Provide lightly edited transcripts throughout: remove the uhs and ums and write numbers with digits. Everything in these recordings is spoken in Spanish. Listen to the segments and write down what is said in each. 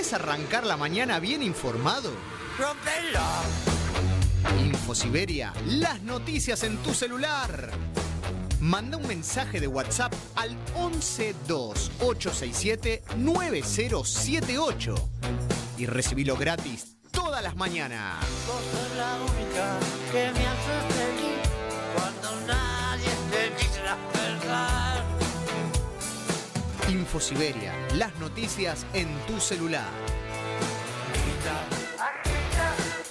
¿Querés arrancar la mañana bien informado? ¡Rompelo! InfoSiberia, las noticias en tu celular. Manda un mensaje de WhatsApp al 1128679078 y recibilo gratis todas las mañanas. Vos sos la única que me haces feliz cuando nadie te dice la verdad. InfoSiberia, las noticias en tu celular.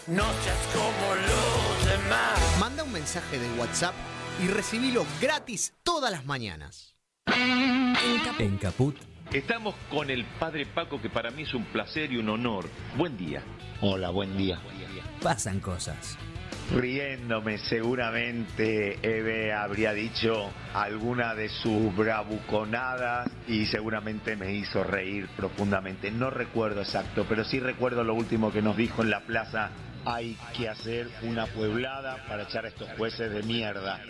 No seas como los demás. Manda un mensaje de WhatsApp y recibilo gratis todas las mañanas. En Caput. Estamos con el padre Paco, que para mí es un placer y un honor. Buen día. Hola, buen día. Pasan cosas. Riéndome, seguramente Eve habría dicho alguna de sus bravuconadas y seguramente me hizo reír profundamente. No recuerdo exacto, pero sí recuerdo lo último que nos dijo en la plaza. Hay que hacer una pueblada para echar a estos jueces de mierda.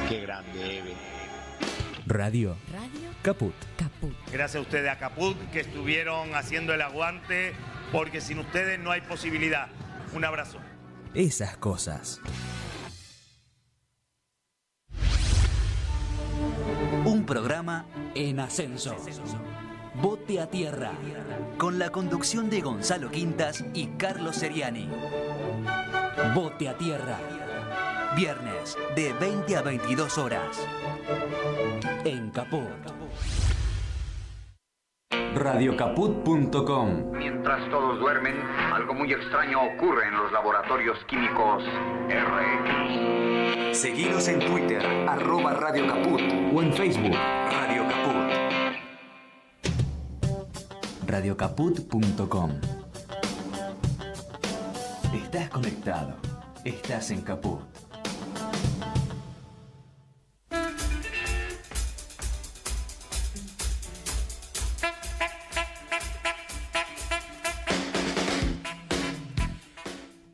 Qué grande, Eve. Radio. Caput. Gracias a ustedes a Caput que estuvieron haciendo el aguante, porque sin ustedes no hay posibilidad. Un abrazo. Esas cosas. Un programa en ascenso. Bote a Tierra, con la conducción de Gonzalo Quintas y Carlos Seriani. Bote a Tierra, viernes de 20 a 22 horas. En Caput. Radiocaput.com. Mientras todos duermen, algo muy extraño ocurre en los laboratorios químicos RX. Seguidos en Twitter, @Radio Caput, o en Facebook, Radio Caput. Radiocaput.com. Estás conectado. Estás en Caput.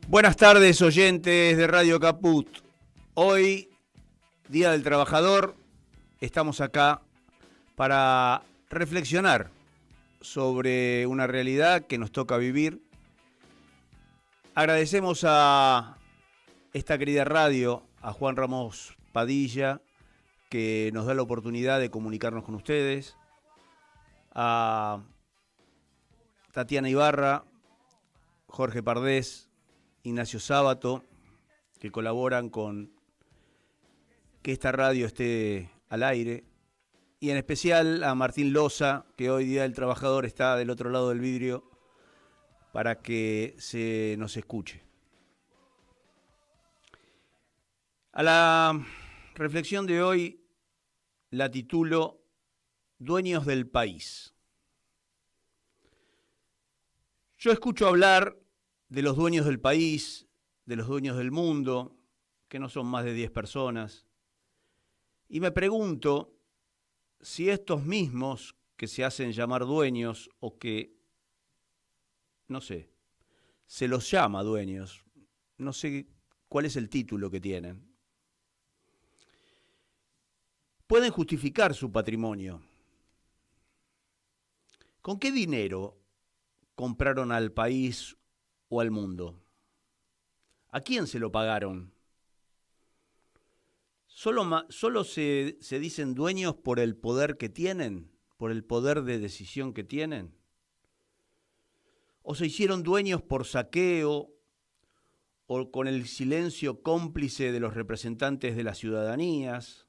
Buenas tardes, oyentes de Radio Caput. Hoy, Día del Trabajador, estamos acá para reflexionar sobre una realidad que nos toca vivir. Agradecemos a esta querida radio, a Juan Ramos Padilla, que nos da la oportunidad de comunicarnos con ustedes, a Tatiana Ibarra, Jorge Pardés, Ignacio Sábato, que colaboran con que esta radio esté al aire, y en especial a Martín Loza, que hoy Día del Trabajador está del otro lado del vidrio para que se nos escuche. A la reflexión de hoy la titulo Dueños del País. Yo escucho hablar de los dueños del país, de los dueños del mundo, que no son más de 10 personas, y me pregunto si estos mismos que se hacen llamar dueños, o que, no sé, se los llama dueños, no sé cuál es el título que tienen, pueden justificar su patrimonio. ¿Con qué dinero compraron al país o al mundo? ¿A quién se lo pagaron? ¿Solo se dicen dueños por el poder que tienen? ¿Por el poder de decisión que tienen? ¿O se hicieron dueños por saqueo o con el silencio cómplice de los representantes de las ciudadanías?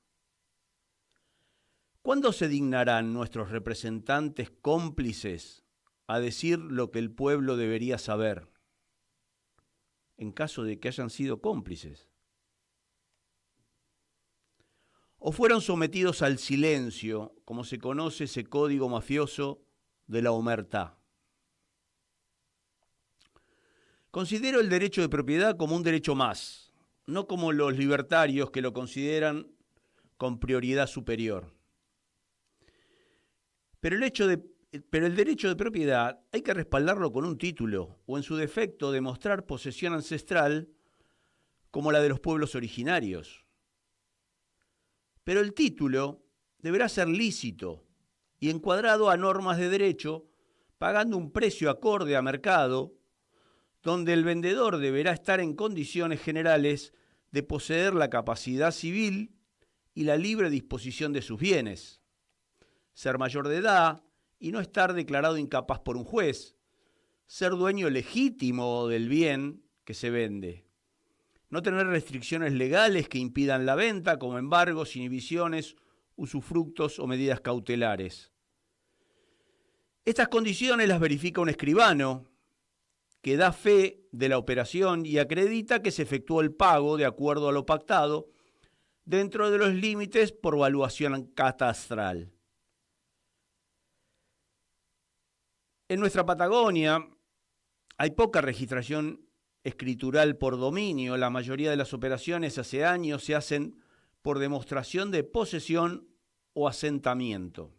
¿Cuándo se dignarán nuestros representantes cómplices a decir lo que el pueblo debería saber, en caso de que hayan sido cómplices? ¿O fueron sometidos al silencio, como se conoce ese código mafioso de la omertá? Considero el derecho de propiedad como un derecho más, no como los libertarios que lo consideran con prioridad superior. Pero el derecho de propiedad hay que respaldarlo con un título, o en su defecto demostrar posesión ancestral como la de los pueblos originarios. Pero el título deberá ser lícito y encuadrado a normas de derecho, pagando un precio acorde a mercado, donde el vendedor deberá estar en condiciones generales de poseer la capacidad civil y la libre disposición de sus bienes, ser mayor de edad y no estar declarado incapaz por un juez, ser dueño legítimo del bien que se vende, no tener restricciones legales que impidan la venta, como embargos, inhibiciones, usufructos o medidas cautelares. Estas condiciones las verifica un escribano que da fe de la operación y acredita que se efectuó el pago de acuerdo a lo pactado dentro de los límites por valuación catastral. En nuestra Patagonia hay poca registración escritural por dominio. La mayoría de las operaciones hace años se hacen por demostración de posesión o asentamiento.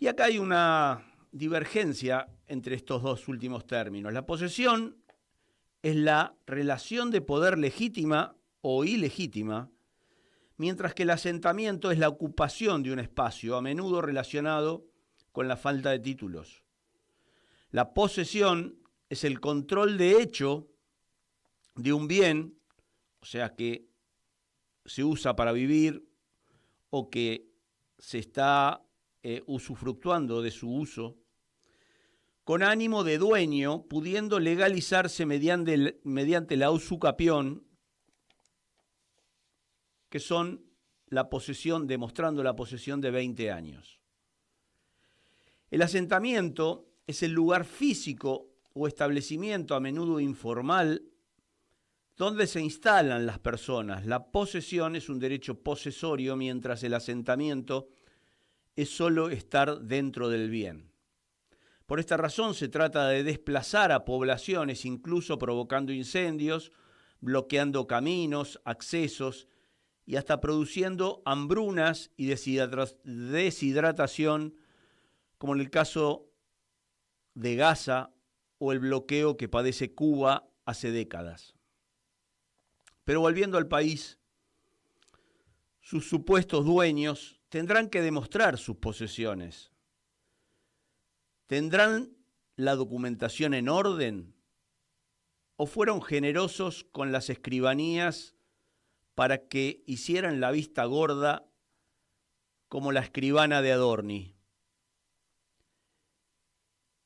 Y acá hay una divergencia entre estos dos últimos términos. La posesión es la relación de poder legítima o ilegítima, mientras que el asentamiento es la ocupación de un espacio, a menudo relacionado con la falta de títulos. La posesión es el control de hecho de un bien, o sea que se usa para vivir o que se está usufructuando de su uso, con ánimo de dueño, pudiendo legalizarse mediante la usucapión, que son la posesión, demostrando la posesión de 20 años. El asentamiento es el lugar físico o establecimiento, a menudo informal, donde se instalan las personas. La posesión es un derecho posesorio, mientras el asentamiento es solo estar dentro del bien. Por esta razón se trata de desplazar a poblaciones, incluso provocando incendios, bloqueando caminos, accesos y hasta produciendo hambrunas y deshidratación, como en el caso de Gaza o el bloqueo que padece Cuba hace décadas. Pero volviendo al país, sus supuestos dueños tendrán que demostrar sus posesiones. ¿Tendrán la documentación en orden? ¿O fueron generosos con las escribanías para que hicieran la vista gorda como la escribana de Adorni?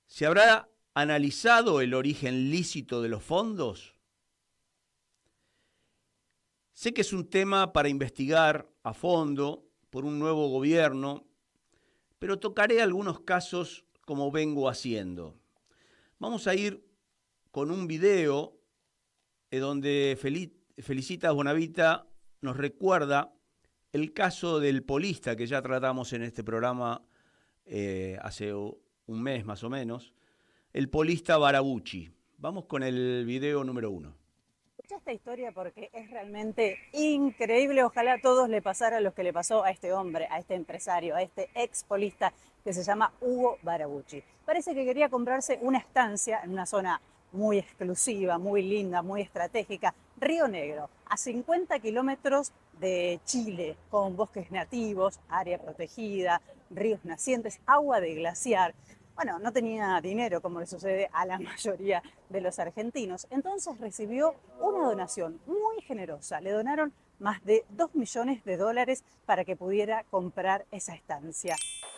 ¿Se habrá analizado el origen lícito de los fondos? Sé que es un tema para investigar a fondo por un nuevo gobierno, pero tocaré algunos casos como vengo haciendo. Vamos a ir con un video donde Felicitas Bonavita nos recuerda el caso del polista que ya tratamos en este programa hace un mes más o menos, el polista Barabucci. Vamos con el video número 1. Escucha esta historia porque es realmente increíble. Ojalá a todos le pasara lo que le pasó a este hombre, a este empresario, a este expolista que se llama Hugo Barabucci. Parece que quería comprarse una estancia en una zona muy exclusiva, muy linda, muy estratégica, Río Negro, a 50 kilómetros de Chile, con bosques nativos, área protegida, ríos nacientes, agua de glaciar. Bueno, no tenía dinero, como le sucede a la mayoría de los argentinos. Entonces recibió una donación muy generosa. Le donaron más de $2 millones para que pudiera comprar esa estancia.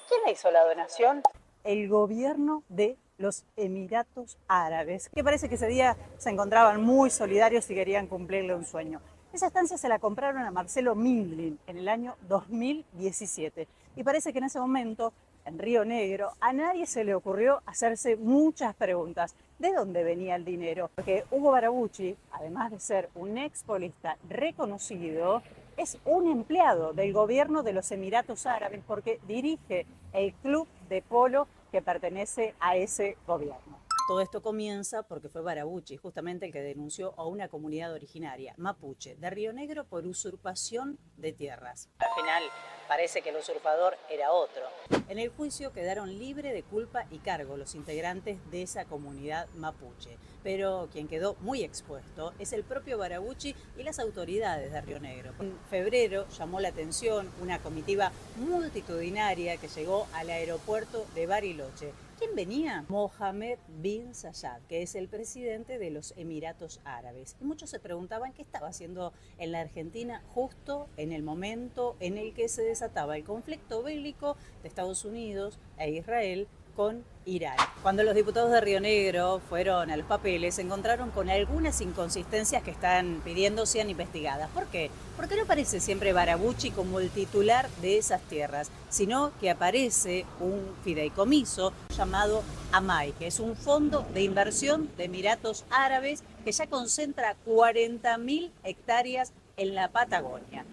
¿Quién le hizo la donación? El gobierno de los Emiratos Árabes, que parece que ese día se encontraban muy solidarios y querían cumplirle un sueño. Esa estancia se la compraron a Marcelo Mindlin en el año 2017. Y parece que en ese momento, en Río Negro, a nadie se le ocurrió hacerse muchas preguntas. ¿De dónde venía el dinero? Porque Hugo Barabucci, además de ser un expolista reconocido, es un empleado del gobierno de los Emiratos Árabes porque dirige el club de polo que pertenece a ese gobierno. Todo esto comienza porque fue Barabuchi justamente el que denunció a una comunidad originaria, mapuche, de Río Negro por usurpación de tierras. Al final parece que el usurpador era otro. En el juicio quedaron libres de culpa y cargo los integrantes de esa comunidad mapuche. Pero quien quedó muy expuesto es el propio Barabuchi y las autoridades de Río Negro. En febrero llamó la atención una comitiva multitudinaria que llegó al aeropuerto de Bariloche. ¿Quién venía? Mohammed bin Zayed, que es el presidente de los Emiratos Árabes. Y muchos se preguntaban qué estaba haciendo en la Argentina justo en el momento en el que se desataba el conflicto bélico de Estados Unidos e Israel con Irán. Cuando los diputados de Río Negro fueron a los papeles, se encontraron con algunas inconsistencias que están pidiendo sean investigadas. ¿Por qué? Porque no aparece siempre Barabuchi como el titular de esas tierras, sino que aparece un fideicomiso llamado AMAI, que es un fondo de inversión de Emiratos Árabes que ya concentra 40.000 hectáreas en la Patagonia.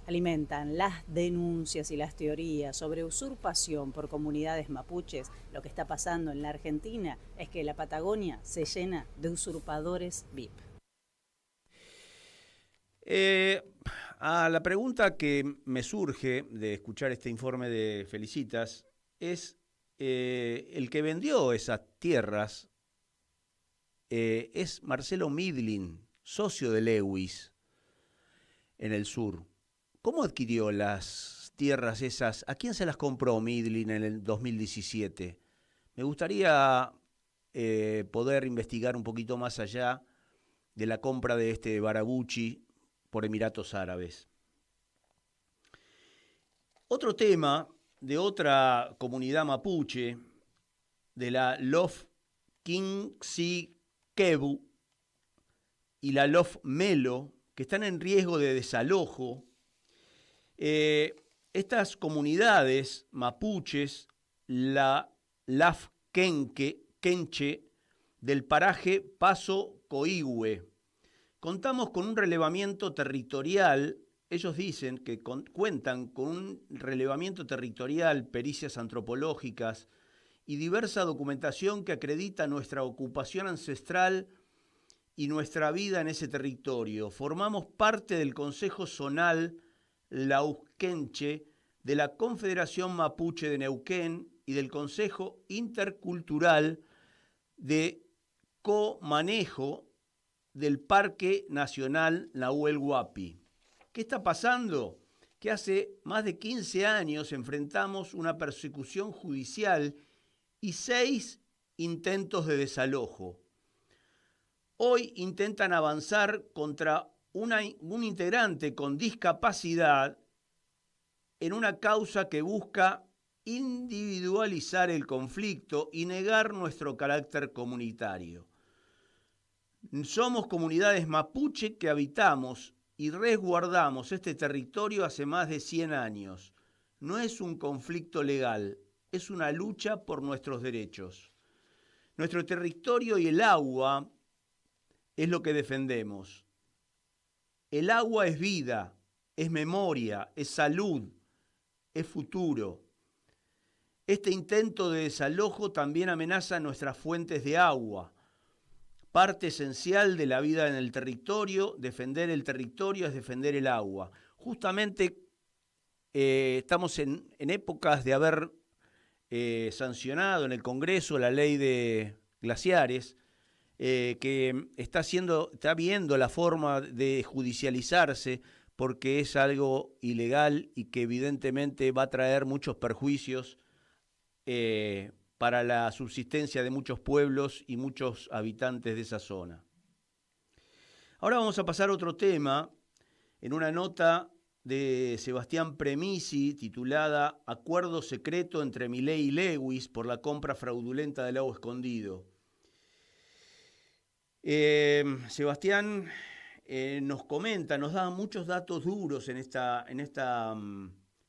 Alimentan las denuncias y las teorías sobre usurpación por comunidades mapuches. Lo que está pasando en la Argentina es que la Patagonia se llena de usurpadores VIP. A la pregunta que me surge de escuchar este informe de Felicitas es el que vendió esas tierras es Marcelo Midlin, socio de Lewis en el sur. ¿Cómo adquirió las tierras esas? ¿A quién se las compró Midlin en el 2017? Me gustaría poder investigar un poquito más allá de la compra de este Barabuchi por Emiratos Árabes. Otro tema de otra comunidad mapuche, de la Lof Quinxiquebu y la Lof Melo, que están en riesgo de desalojo. Estas comunidades mapuches, la Laf Quenche del paraje Paso Coihue, contamos con un relevamiento territorial. Ellos dicen que cuentan con un relevamiento territorial, pericias antropológicas y diversa documentación que acredita nuestra ocupación ancestral y nuestra vida en ese territorio. Formamos parte del Consejo Zonal Lauquenche, de la Confederación Mapuche de Neuquén y del Consejo Intercultural de Comanejo del Parque Nacional Nahuel Huapi. ¿Qué está pasando? Que hace más de 15 años enfrentamos una persecución judicial y 6 intentos de desalojo. Hoy intentan avanzar contra un integrante con discapacidad en una causa que busca individualizar el conflicto y negar nuestro carácter comunitario. Somos comunidades mapuche que habitamos y resguardamos este territorio hace más de 100 años. No es un conflicto legal, es una lucha por nuestros derechos. Nuestro territorio y el agua es lo que defendemos. El agua es vida, es memoria, es salud, es futuro. Este intento de desalojo también amenaza nuestras fuentes de agua. Parte esencial de la vida en el territorio, defender el territorio es defender el agua. Justamente estamos en épocas de haber sancionado en el Congreso la ley de glaciares, que está viendo la forma de judicializarse porque es algo ilegal y que evidentemente va a traer muchos perjuicios para la subsistencia de muchos pueblos y muchos habitantes de esa zona. Ahora vamos a pasar a otro tema, en una nota de Sebastián Premisi titulada Acuerdo secreto entre Milei y Lewis por la compra fraudulenta del Lago Escondido. Sebastián nos comenta, nos da muchos datos duros en esta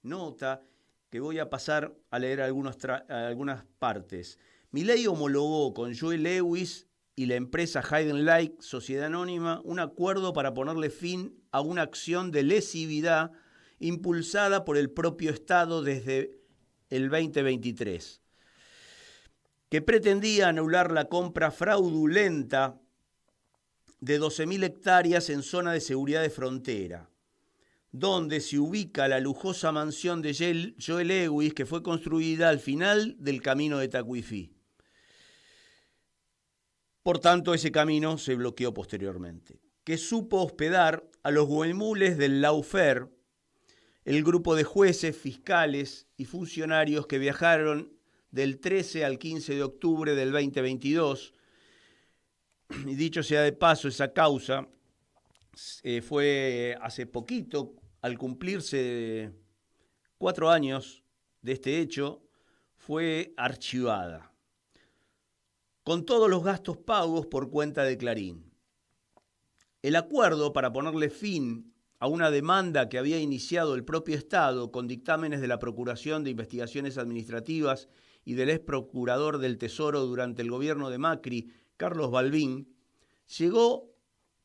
nota, que voy a pasar a leer algunas partes. Milei homologó con Joe Lewis y la empresa Hayden Lake, Sociedad Anónima, un acuerdo para ponerle fin a una acción de lesividad impulsada por el propio Estado desde el 2023. que pretendía anular la compra fraudulenta de 12.000 hectáreas en zona de seguridad de frontera, donde se ubica la lujosa mansión de Joe Lewis, que fue construida al final del camino de Tacuifí. Por tanto, ese camino se bloqueó posteriormente, que supo hospedar a los huemules del lawfare, el grupo de jueces, fiscales y funcionarios que viajaron del 13 al 15 de octubre del 2022. Y dicho sea de paso, esa causa fue hace poquito, al cumplirse 4 años de este hecho, fue archivada, con todos los gastos pagos por cuenta de Clarín. El acuerdo para ponerle fin a una demanda que había iniciado el propio Estado con dictámenes de la Procuración de Investigaciones Administrativas y del ex procurador del Tesoro durante el gobierno de Macri, Carlos Balbín, llegó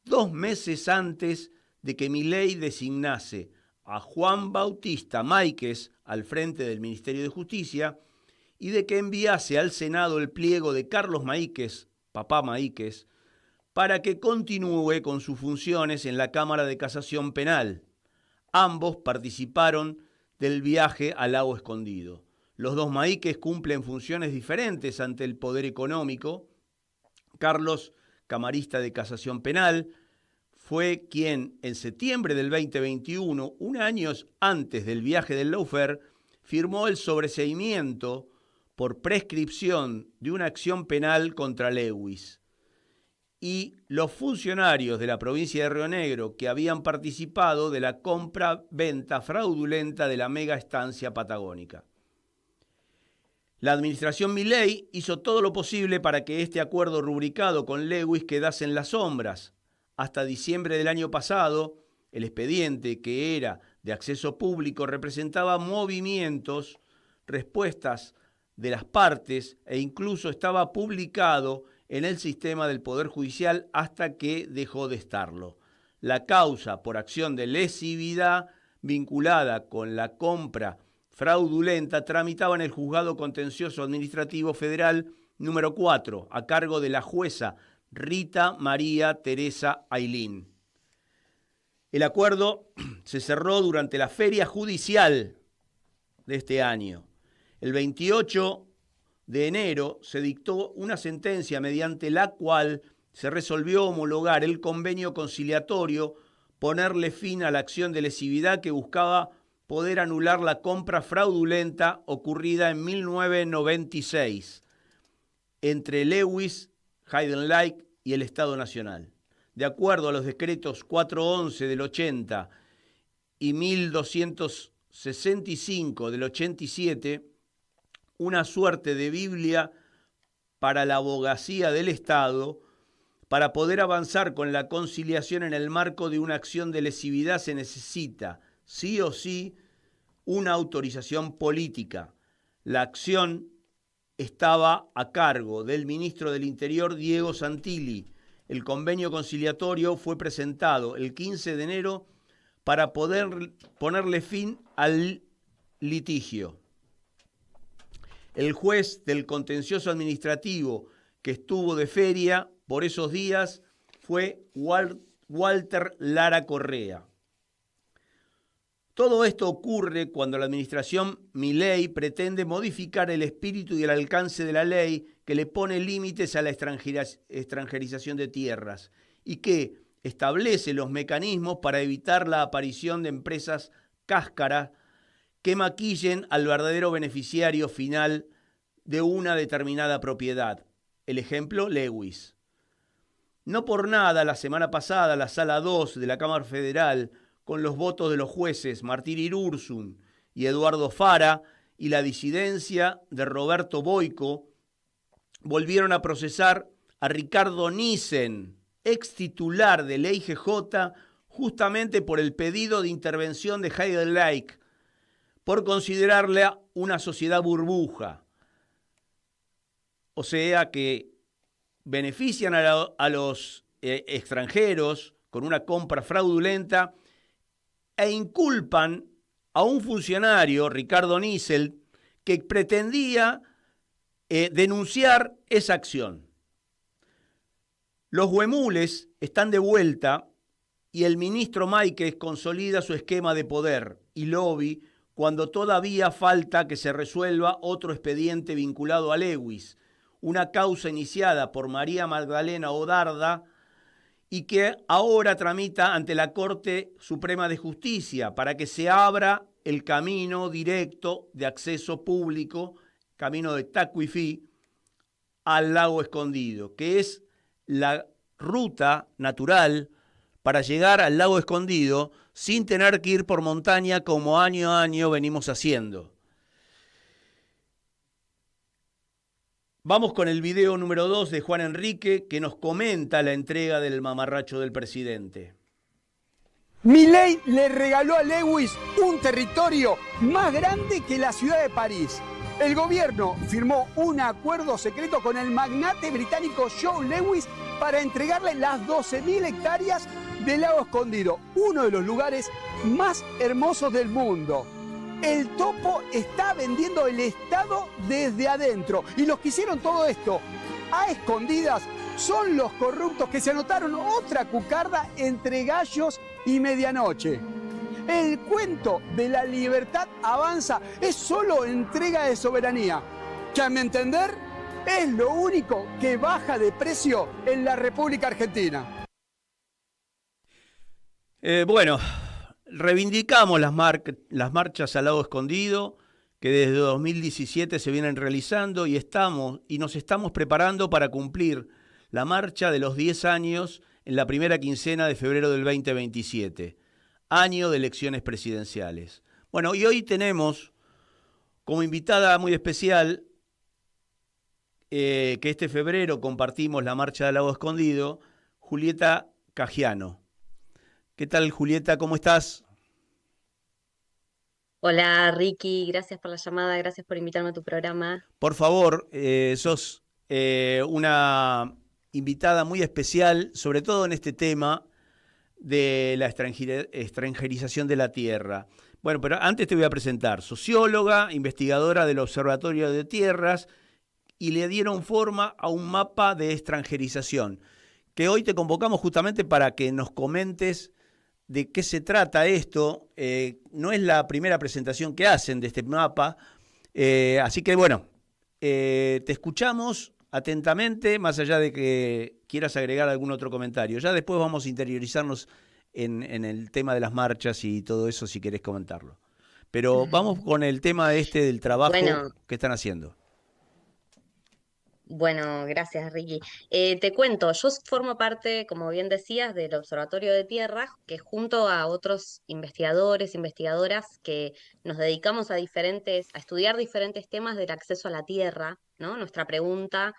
2 meses antes de que Milei designase a Juan Bautista Máiquez al frente del Ministerio de Justicia y de que enviase al Senado el pliego de Carlos Máiquez, papá Máiquez, para que continúe con sus funciones en la Cámara de Casación Penal. Ambos participaron del viaje al Lago Escondido. Los 2 Máiquez cumplen funciones diferentes ante el poder económico. Carlos, camarista de Casación Penal, fue quien en septiembre del 2021, 1 año antes del viaje del lawfare, firmó el sobreseimiento por prescripción de una acción penal contra Lewis. Y los funcionarios de la provincia de Río Negro que habían participado de la compra-venta fraudulenta de la mega estancia patagónica. La administración Milei hizo todo lo posible para que este acuerdo rubricado con Lewis quedase en las sombras. Hasta diciembre del año pasado, el expediente, que era de acceso público, representaba movimientos, respuestas de las partes e incluso estaba publicado en el sistema del Poder Judicial hasta que dejó de estarlo. La causa por acción de lesividad vinculada con la compra fraudulenta tramitaba en el Juzgado Contencioso Administrativo Federal número 4, a cargo de la jueza Rita María Teresa Ailín. El acuerdo se cerró durante la feria judicial de este año. El 28 de enero se dictó una sentencia mediante la cual se resolvió homologar el convenio conciliatorio, ponerle fin a la acción de lesividad que buscaba poder anular la compra fraudulenta ocurrida en 1996 entre Lewis, Heidenreich y el Estado Nacional. De acuerdo a los decretos 411 del 80 y 1265 del 87, una suerte de Biblia para la abogacía del Estado, para poder avanzar con la conciliación en el marco de una acción de lesividad se necesita, sí o sí, una autorización política. La acción estaba a cargo del ministro del Interior, Diego Santilli. El convenio conciliatorio fue presentado el 15 de enero para poder ponerle fin al litigio. El juez del contencioso administrativo que estuvo de feria por esos días fue Walter Lara Correa. Todo esto ocurre cuando la administración Milei pretende modificar el espíritu y el alcance de la ley que le pone límites a la extranjerización de tierras y que establece los mecanismos para evitar la aparición de empresas cáscara que maquillen al verdadero beneficiario final de una determinada propiedad. El ejemplo, Lewis. No por nada, la semana pasada, la Sala 2 de la Cámara Federal, con los votos de los jueces Martín Irursun y Eduardo Fara y la disidencia de Roberto Boico, volvieron a procesar a Ricardo Nissen, ex titular del EIGJ, justamente por el pedido de intervención de Heidenreich, por considerarla una sociedad burbuja. O sea que benefician a los extranjeros con una compra fraudulenta e inculpan a un funcionario, Ricardo Nissen, que pretendía denunciar esa acción. Los huemules están de vuelta y el ministro Máiquez consolida su esquema de poder y lobby cuando todavía falta que se resuelva otro expediente vinculado a Lewis, una causa iniciada por María Magdalena Odarda y que ahora tramita ante la Corte Suprema de Justicia para que se abra el camino directo de acceso público, camino de Tacuifí, al lago Escondido, que es la ruta natural para llegar al lago Escondido sin tener que ir por montaña como año a año venimos haciendo. Vamos con el video número 2 de Juan Enrique, que nos comenta la entrega del mamarracho del presidente. Milei le regaló a Lewis un territorio más grande que la ciudad de París. El gobierno firmó un acuerdo secreto con el magnate británico Joe Lewis para entregarle las 12.000 hectáreas del lago Escondido, uno de los lugares más hermosos del mundo. El topo está vendiendo el Estado desde adentro. Y los que hicieron todo esto a escondidas son los corruptos que se anotaron otra cucarda entre gallos y medianoche. El cuento de la libertad avanza es solo entrega de soberanía, que a mi entender es lo único que baja de precio en la República Argentina. Bueno, reivindicamos las marchas al lago Escondido, que desde 2017 se vienen realizando y nos estamos preparando para cumplir la marcha de los 10 años en la primera quincena de febrero del 2027, año de elecciones presidenciales. Bueno, y hoy tenemos como invitada muy especial, que este febrero compartimos la marcha del lago Escondido, Julieta Cagiano. ¿Qué tal, Julieta? ¿Cómo estás? Hola Ricky, gracias por la llamada, gracias por invitarme a tu programa. Por favor, sos una invitada muy especial, sobre todo en este tema de la extranjerización de la tierra. Bueno, pero antes te voy a presentar, socióloga, investigadora del Observatorio de Tierras, y le dieron forma a un mapa de extranjerización, que hoy te convocamos justamente para que nos comentes de qué se trata esto. No es la primera presentación que hacen de este mapa, así que bueno, te escuchamos atentamente, más allá de que quieras agregar algún otro comentario. Ya después vamos a interiorizarnos en el tema de las marchas y todo eso, si querés comentarlo. Pero vamos con el tema del trabajo que están haciendo. Bueno, gracias Ricky. Te cuento, yo formo parte, como bien decías, del Observatorio de Tierras, que junto a otros investigadores, investigadoras, que nos dedicamos a estudiar diferentes temas del acceso a la tierra, ¿no? Nuestra pregunta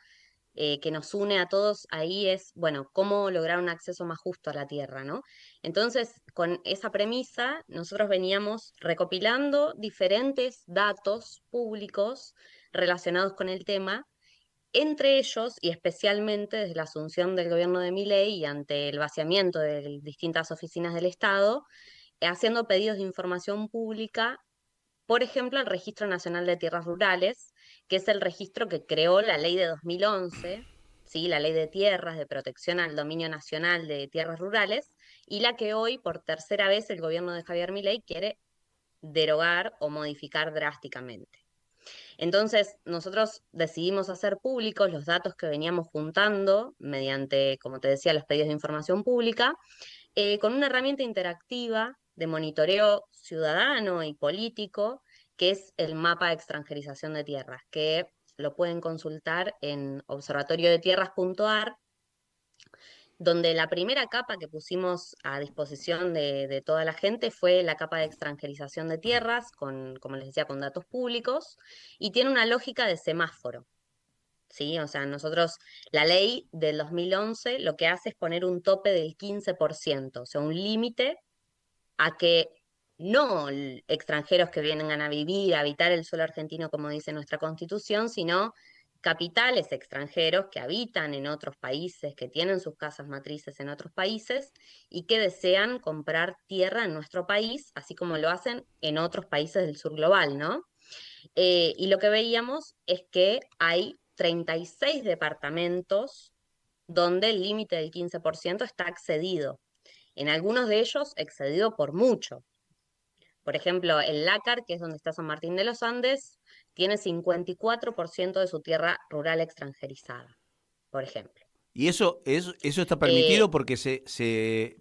que nos une a todos ahí es, bueno, ¿cómo lograr un acceso más justo a la tierra, ¿no? Entonces, con esa premisa, nosotros veníamos recopilando diferentes datos públicos relacionados con el tema. Entre ellos, y especialmente desde la asunción del gobierno de Milei y ante el vaciamiento de distintas oficinas del Estado, haciendo pedidos de información pública, por ejemplo, al Registro Nacional de Tierras Rurales, que es el registro que creó la ley de 2011, ¿sí? La ley de tierras, de protección al dominio nacional de tierras rurales, y la que hoy, por tercera vez, el gobierno de Javier Milei quiere derogar o modificar drásticamente. Entonces, nosotros decidimos hacer públicos los datos que veníamos juntando mediante, como te decía, los pedidos de información pública, con una herramienta interactiva de monitoreo ciudadano y político, que es el mapa de extranjerización de tierras, que lo pueden consultar en observatoriodetierras.ar, donde la primera capa que pusimos a disposición de toda la gente fue la capa de extranjerización de tierras, como les decía, con datos públicos, y tiene una lógica de semáforo, ¿sí? O sea, la ley del 2011 lo que hace es poner un tope del 15%, o sea, un límite a que no extranjeros que vengan a habitar el suelo argentino, como dice nuestra Constitución, sino capitales extranjeros que habitan en otros países, que tienen sus casas matrices en otros países y que desean comprar tierra en nuestro país, así como lo hacen en otros países del sur global, ¿no? Y lo que veíamos es que hay 36 departamentos donde el límite del 15% está excedido. En algunos de ellos excedido por mucho. Por ejemplo, el Lácar, que es donde está San Martín de los Andes, tiene 54% de su tierra rural extranjerizada, por ejemplo. ¿Y eso está permitido porque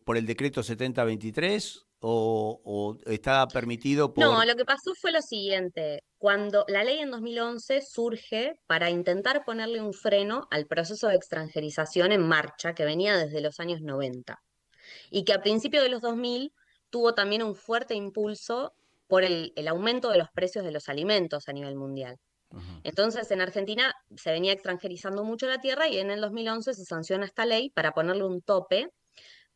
por el decreto 7023 o está permitido por...? No, lo que pasó fue lo siguiente. Cuando la ley en 2011 surge para intentar ponerle un freno al proceso de extranjerización en marcha que venía desde los años 90 y que a principios de los 2000 tuvo también un fuerte impulso por el aumento de los precios de los alimentos a nivel mundial. Entonces, en Argentina se venía extranjerizando mucho la tierra y en el 2011 se sanciona esta ley para ponerle un tope,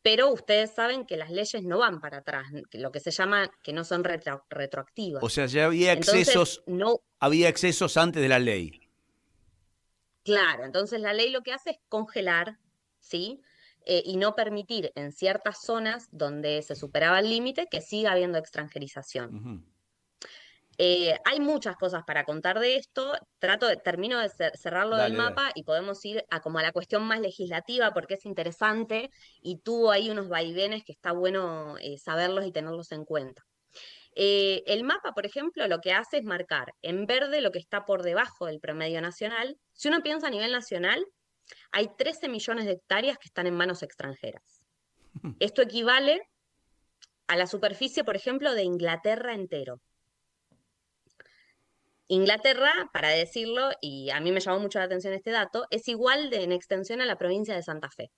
pero ustedes saben que las leyes no van para atrás, lo que se llama que no son retroactivas. O sea, ya había excesos, había excesos antes de la ley. Claro, entonces la ley lo que hace es congelar, ¿sí? Y no permitir en ciertas zonas donde se superaba el límite que siga habiendo extranjerización. Hay muchas cosas para contar de esto. Termino de cerrarlo del mapa y podemos ir como a la cuestión más legislativa porque es interesante y tuvo ahí unos vaivenes que está bueno saberlos y tenerlos en cuenta. El mapa, por ejemplo, lo que hace es marcar en verde lo que está por debajo del promedio nacional. Si uno piensa a nivel nacional, hay 13 millones de hectáreas que están en manos extranjeras. Esto equivale a la superficie, por ejemplo, de Inglaterra entero. Inglaterra, para decirlo, y a mí me llamó mucho la atención este dato, es igual en extensión a la provincia de Santa Fe,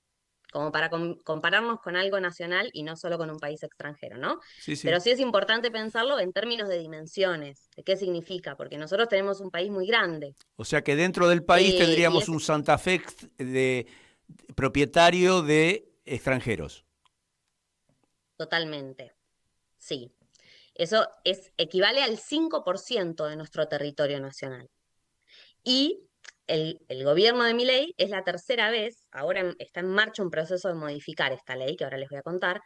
como para compararnos con algo nacional y no solo con un país extranjero, ¿no? Sí, sí. Pero sí es importante pensarlo en términos de dimensiones, de qué significa, porque nosotros tenemos un país muy grande. O sea que dentro del país tendríamos un Santa Fe de propietario de extranjeros. Totalmente, sí. Eso equivale al 5% de nuestro territorio nacional. Y el gobierno de Milei es la tercera vez, ahora está en marcha un proceso de modificar esta ley, que ahora les voy a contar,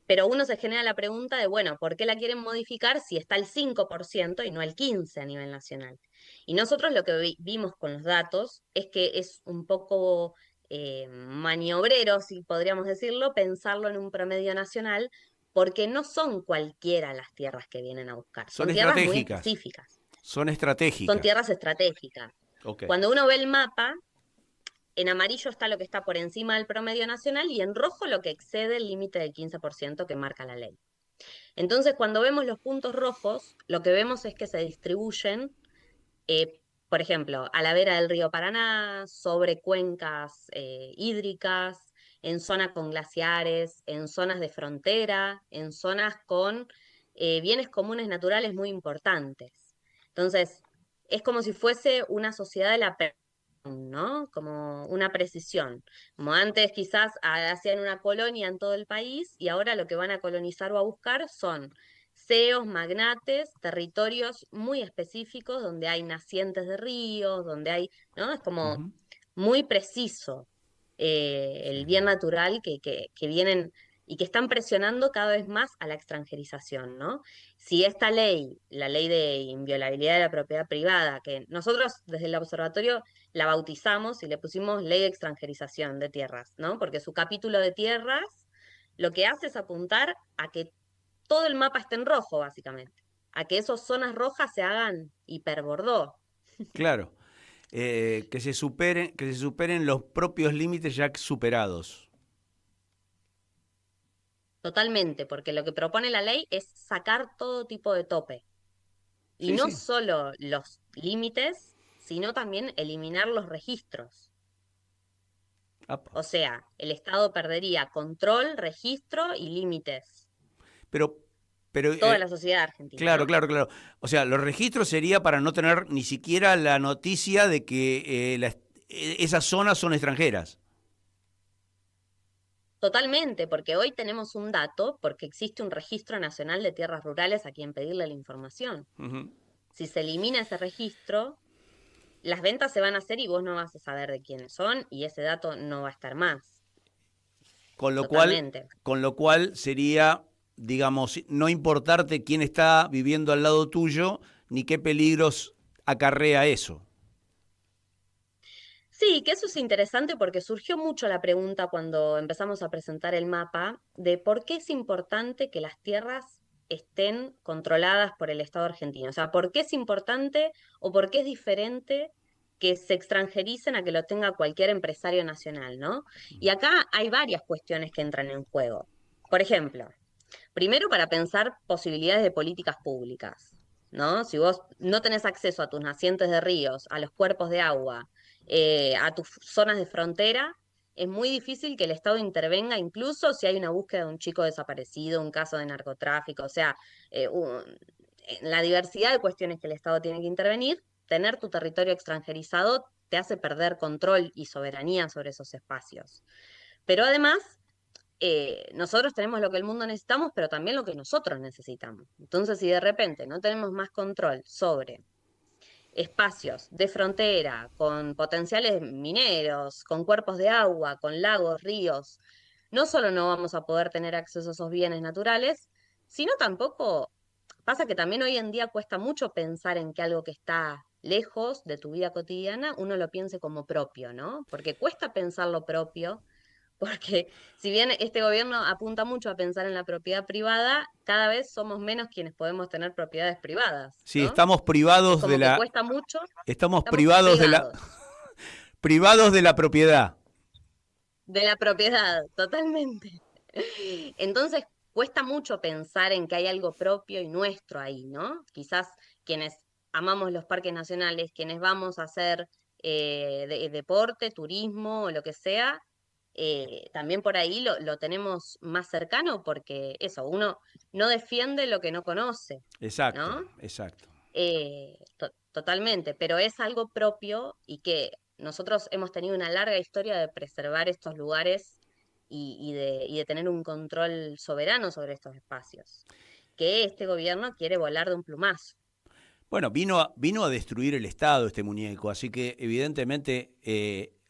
pero uno se genera la pregunta de, bueno, ¿por qué la quieren modificar si está el 5% y no el 15% a nivel nacional? Y nosotros lo que vimos con los datos es que es un poco maniobrero, si podríamos decirlo, pensarlo en un promedio nacional, porque no son cualquiera las tierras que vienen a buscar, son tierras muy específicas. Son estratégicas. Son tierras estratégicas. Okay. Cuando uno ve el mapa, en amarillo está lo que está por encima del promedio nacional y en rojo lo que excede el límite del 15% que marca la ley. Entonces, cuando vemos los puntos rojos, lo que vemos es que se distribuyen, por ejemplo, a la vera del río Paraná, sobre cuencas hídricas, en zonas con glaciares, en zonas de frontera, en zonas con bienes comunes naturales muy importantes. Entonces, es como si fuese una sociedad de la precisión, ¿no? Como una precisión. Como antes quizás hacían una colonia en todo el país y ahora lo que van a colonizar o a buscar son CEOs, magnates, territorios muy específicos donde hay nacientes de ríos, donde hay, ¿no? Es como muy preciso. El bien natural que vienen y que están presionando cada vez más a la extranjerización, ¿no? Si esta ley, la ley de inviolabilidad de la propiedad privada, que nosotros desde el observatorio la bautizamos y le pusimos ley de extranjerización de tierras, ¿no? Porque su capítulo de tierras lo que hace es apuntar a que todo el mapa esté en rojo, básicamente, a que esas zonas rojas se hagan hiperbordó. Claro. Que se superen los propios límites ya superados. Totalmente, porque lo que propone la ley es sacar todo tipo de tope. Y no solo los límites, sino también eliminar los registros. O sea, el Estado perdería control, registro y límites. Pero toda la sociedad argentina. Claro, claro, claro. O sea, los registros sería para no tener ni siquiera la noticia de que esas zonas son extranjeras. Totalmente, porque hoy tenemos un dato, porque existe un registro nacional de tierras rurales a quien pedirle la información. Si se elimina ese registro, las ventas se van a hacer y vos no vas a saber de quiénes son y ese dato no va a estar más. Con lo cual sería, digamos, no importarte quién está viviendo al lado tuyo, ni qué peligros acarrea eso. Sí, que eso es interesante porque surgió mucho la pregunta cuando empezamos a presentar el mapa de por qué es importante que las tierras estén controladas por el Estado argentino. O sea, ¿por qué es importante o por qué es diferente que se extranjericen a que lo tenga cualquier empresario nacional, ¿no? Y acá hay varias cuestiones que entran en juego. Por ejemplo, primero para pensar posibilidades de políticas públicas, ¿no? Si vos no tenés acceso a tus nacientes de ríos, a los cuerpos de agua, a tus zonas de frontera, es muy difícil que el Estado intervenga, incluso si hay una búsqueda de un chico desaparecido, un caso de narcotráfico, o sea, en la diversidad de cuestiones que el Estado tiene que intervenir, tener tu territorio extranjerizado te hace perder control y soberanía sobre esos espacios. Pero además, nosotros tenemos lo que el mundo necesitamos, pero también lo que nosotros necesitamos. Entonces, si de repente no tenemos más control sobre espacios de frontera, con potenciales mineros, con cuerpos de agua, con lagos, ríos, no solo no vamos a poder tener acceso a esos bienes naturales, sino tampoco, pasa que también hoy en día cuesta mucho pensar en que algo que está lejos de tu vida cotidiana, uno lo piense como propio, ¿no? Porque cuesta pensar lo propio, porque si bien este gobierno apunta mucho a pensar en la propiedad privada, cada vez somos menos quienes podemos tener propiedades privadas, Sí, ¿no? estamos privados Como de que la... cuesta mucho. Estamos Estamos privados de la... pegados privados de la propiedad. de la propiedad, totalmente. Entonces, cuesta mucho pensar en que hay algo propio y nuestro ahí, ¿no? Quizás quienes amamos los parques nacionales, quienes vamos a hacer deporte, turismo o lo que sea, también por ahí lo tenemos más cercano porque eso, uno no defiende lo que no conoce, Exacto, ¿no? exacto. Totalmente, pero es algo propio y que nosotros hemos tenido una larga historia de preservar estos lugares y de tener un control soberano sobre estos espacios, que este gobierno quiere volar de un plumazo. Bueno, vino a destruir el Estado este muñeco, así que evidentemente